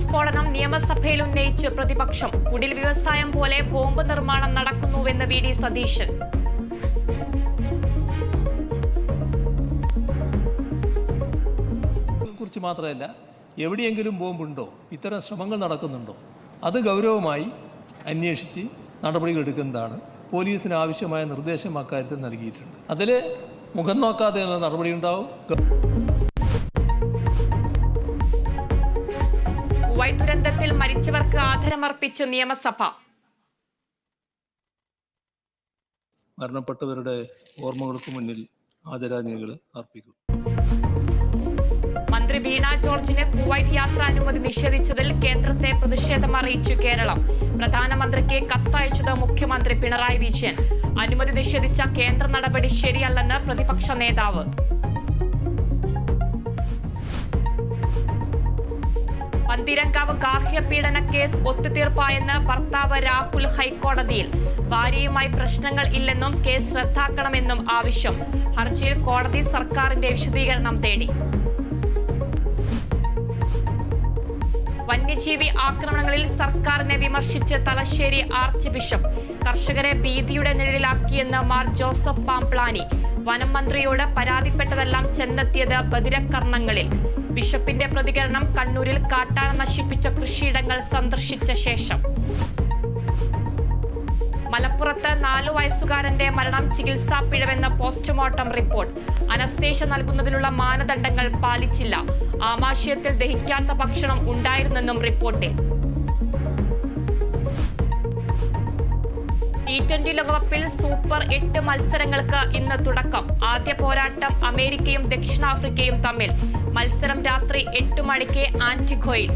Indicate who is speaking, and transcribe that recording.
Speaker 1: സ്ഫോടനം നിയമസഭയിൽ ഉന്നയിച്ച് പ്രതിപക്ഷം. കുടിൽ വ്യവസായം പോലെ ബോംബ് നിർമ്മാണം നടക്കുന്നുവെന്ന് വി ഡി സതീശൻ.
Speaker 2: കുറിച്ച് മാത്രമല്ല, എവിടെയെങ്കിലും ബോംബുണ്ടോ, ഇത്തരം ശ്രമങ്ങൾ നടക്കുന്നുണ്ടോ, അത് ഗൗരവമായി അന്വേഷിച്ച് നടപടികൾ എടുക്കുന്നതാണ്. പോലീസിന് ആവശ്യമായ നിർദ്ദേശം അക്കാര്യത്തിൽ നൽകിയിട്ടുണ്ട്. അതിൽ മുഖം നോക്കാതെയുള്ള നടപടി ഉണ്ടാവും.
Speaker 1: കുവൈറ്റ് ദുരന്തത്തിൽ മരിച്ചവർക്ക് ആദരമർപ്പിച്ച് നിയമസഭ.
Speaker 2: മരണപ്പെട്ടവരുടെ ഓർമ്മകൾക്ക് മുന്നിൽ ആദരാഞ്ജലികൾ അർപ്പിക്കും.
Speaker 1: മന്ത്രി വീണ ജോർജിന് കുവൈറ്റ് യാത്രാ അനുമതി നിഷേധിച്ചതിൽ കേന്ദ്രത്തെ പ്രതിഷേധം അറിയിച്ചു കേരളം. പ്രധാനമന്ത്രിക്ക് കത്തയച്ചത് മുഖ്യമന്ത്രി പിണറായി വിജയൻ. അനുമതി നിഷേധിച്ച കേന്ദ്ര നടപടി ശരിയല്ലെന്ന് പ്രതിപക്ഷ നേതാവ്. പന്തീരങ്കാവ് ഗാർഹിക പീഡന കേസ് ഒത്തുതീർപ്പായെന്ന് ഭർത്താവ് രാഹുൽ ഹൈക്കോടതിയിൽ. ഭാര്യയുമായി പ്രശ്നങ്ങൾ ഇല്ലെന്നും കേസ് റദ്ദാക്കണമെന്നും ആവശ്യം. ഹർജിയിൽ കോടതി സർക്കാരിന്റെ വിശദീകരണം തേടി. വന്യജീവി ആക്രമണങ്ങളിൽ സർക്കാരിനെ വിമർശിച്ച് തലശ്ശേരി ആർച്ച് ബിഷപ്പ്. കർഷകരെ ഭീതിയുടെ നിഴലിലാക്കിയെന്ന് മാർ ജോസഫ് പാംപ്ലാനി. വനം മന്ത്രിയോട് പരാതിപ്പെട്ടതെല്ലാം ചെന്നെത്തിയത് ബദിരകർണങ്ങളിൽ. ബിഷപ്പിന്റെ പ്രതികരണം കണ്ണൂരിൽ കാട്ടാന നശിപ്പിച്ച കൃഷിയിടങ്ങൾ സന്ദർശിച്ച ശേഷം. മലപ്പുറത്ത് 4 വയസ്സുകാരന്റെ മരണം ചികിത്സാ പിഴവെന്ന പോസ്റ്റ്മോർട്ടം റിപ്പോർട്ട്. അനസ്തേഷ്യ നൽകുന്നതിനുള്ള മാനദണ്ഡങ്ങൾ പാലിച്ചില്ല. ആമാശയത്തിൽ ദഹിക്കാത്ത ഭക്ഷണം ഉണ്ടായിരുന്നെന്നും റിപ്പോർട്ടിൽ. T20 ലോകകപ്പിൽ സൂപ്പർ 8 മത്സരങ്ങൾക്ക് ഇന്ന് തുടക്കം. ആദ്യ പോരാട്ടം അമേരിക്കയും ദക്ഷിണാഫ്രിക്കയും തമ്മിൽ. മത്സരം രാത്രി 8 മണിക്ക് ആന്റിഗ്വയിൽ.